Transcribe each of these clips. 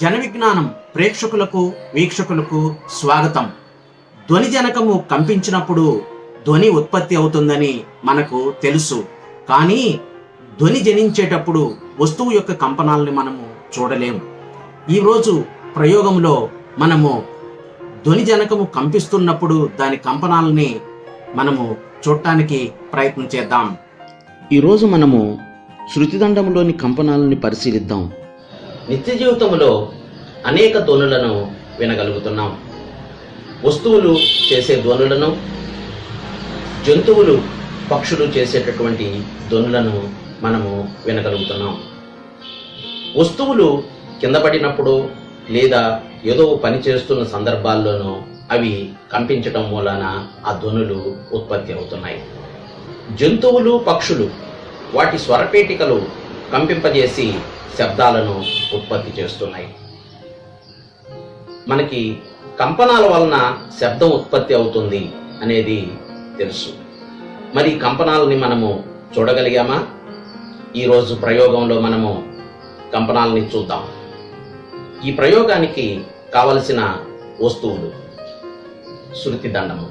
జన విజ్ఞానం ప్రేక్షకులకు వీక్షకులకు స్వాగతం. ధ్వని జనకము కంపించినప్పుడు ధ్వని ఉత్పత్తి అవుతుందని మనకు తెలుసు. కానీ ధ్వని జనించేటప్పుడు వస్తువు యొక్క కంపనాలని మనము చూడలేము. ఈరోజు ప్రయోగంలో మనము ధ్వని జనకము కంపిస్తున్నప్పుడు దాని కంపనాలని మనము చూడటానికి ప్రయత్నం చేద్దాం. ఈరోజు మనము శృతిదండంలోని కంపనాలని పరిశీలిద్దాం. నిత్య జీవితంలో అనేక ధ్వనులను వినగలుగుతున్నాం. వస్తువులు చేసే ధ్వనులను, జంతువులు పక్షులు చేసేటటువంటి ధ్వనులను మనము వినగలుగుతున్నాం. వస్తువులు కింద పడినప్పుడు లేదా ఏదో పని చేస్తున్న సందర్భాల్లోనూ అవి కంపించటం మూలాన ఆ ధ్వనులు ఉత్పత్తి అవుతున్నాయి. జంతువులు పక్షులు వాటి స్వరపేటికలు కంపింపజేసి శబ్దాలను ఉత్పత్తి చేస్తున్నాయి. మనకి కంపనాల వలన శబ్దం ఉత్పత్తి అవుతుంది అనేది తెలుసు. మరి కంపనాలని మనము చూడగలిగామా? ఈరోజు ప్రయోగంలో మనము కంపనాలని చూద్దాం. ఈ ప్రయోగానికి కావలసిన వస్తువులు: శృతి దండము.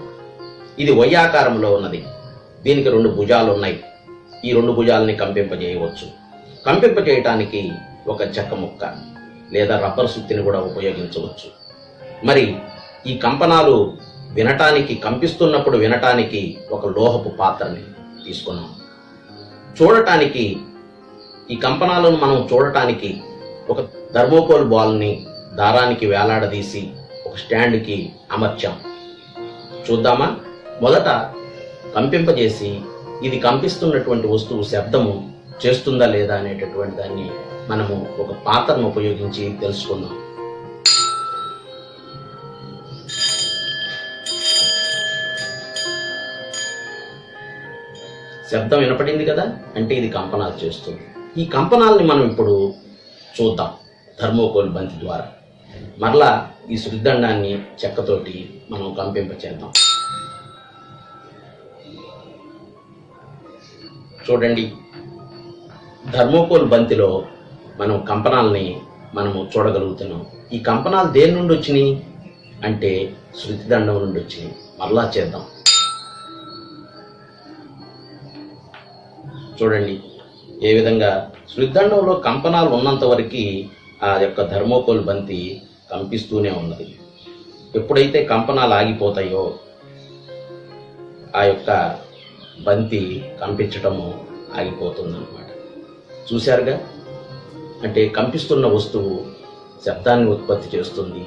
ఇది వయ్యాకారంలో ఉన్నది. దీనికి 2 భుజాలు ఉన్నాయి. ఈ 2 భుజాలని కంపింపజేయవచ్చు. కంపింపజేయటానికి ఒక చెక్క ముక్క లేదా రబ్బర్ సుత్తిని కూడా ఉపయోగించవచ్చు. మరి ఈ కంపనాలు వినటానికి, కంపిస్తున్నప్పుడు వినటానికి ఒక లోహపు పాత్రని తీసుకున్నాం. చూడటానికి, ఈ కంపనాలను మనం చూడటానికి ఒక థర్మోకోల్ బాల్ని దారానికి వేలాడదీసి ఒక స్టాండ్కి అమర్చాం. చూద్దామా? మొదట కంపింపజేసి ఇది కంపిస్తున్నటువంటి వస్తువు శబ్దము చేస్తుందా లేదా అనేటటువంటి దాన్ని మనము ఒక పాత్రను ఉపయోగించి తెలుసుకుందాం. శబ్దం వినపడింది కదా, అంటే ఇది కంపనాలు చేస్తుంది. ఈ కంపనాలని మనం ఇప్పుడు చూద్దాం థర్మోకోల్ బంతి ద్వారా. మరలా ఈ శృతిదండాన్ని చెక్కతోటి మనం కంపింపచేద్దాం. చూడండి, థర్మోకోల్ బంతిలో మనం కంపనాలని మనము చూడగలుగుతున్నాం. ఈ కంపనాలు దేని నుండి వచ్చినాయి అంటే శృతిదండం నుండి వచ్చినాయి. మరలా చేద్దాం. చూడండి ఏ విధంగా శృతిదండంలో కంపనాలు ఉన్నంత వరకు ఆ యొక్క థర్మోకోల్ బంతి కంపిస్తూనే ఉన్నది. ఎప్పుడైతే కంపనాలు ఆగిపోతాయో ఆ యొక్క బంతి కంపించటము ఆగిపోతుందన్నమాట. చూశారుగా, అంటే కంపిస్తున్న వస్తువు శబ్దాన్ని ఉత్పత్తి చేస్తుంది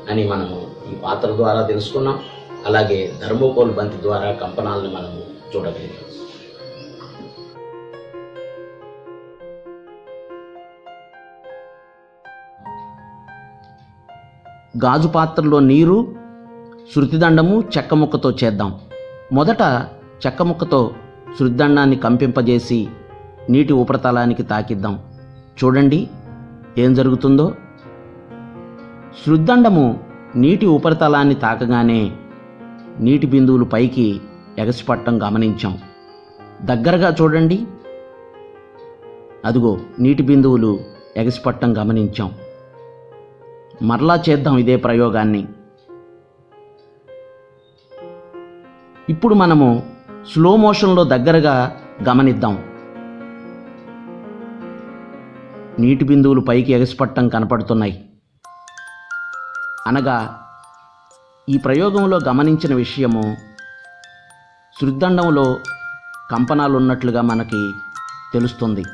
అని మనము ఈ పాత్ర ద్వారా తెలుసుకున్నాం. అలాగే థర్మోకోల్ బంతి ద్వారా కంపనాలను మనము చూడగలిగాం. గాజు పాత్రలో నీరు, శృతిదండము చెక్క ముక్కతో చేద్దాం. మొదట చెక్క ముక్కతో శృతిదండాన్ని కంపింపజేసి నీటి ఉపరితలానికి తాకిద్దాం. చూడండి ఏం జరుగుతుందో. శృతిదండము నీటి ఉపరితలాన్ని తాకగానే నీటి బిందువులు పైకి ఎగసిపట్టం గమనించాం. దగ్గరగా చూడండి, అదిగో నీటి బిందువులు ఎగసిపట్టం గమనించాం. మరలా చేద్దాం ఇదే ప్రయోగాన్ని. ఇప్పుడు మనము స్లో మోషన్లో దగ్గరగా గమనిద్దాం. నీటి బిందువులు పైకి ఎగసిపట్టం కనపడుతున్నాయి. అనగా ఈ ప్రయోగంలో గమనించిన విషయము శృతిదండంలో కంపనాలు ఉన్నట్లుగా మనకి తెలుస్తుంది.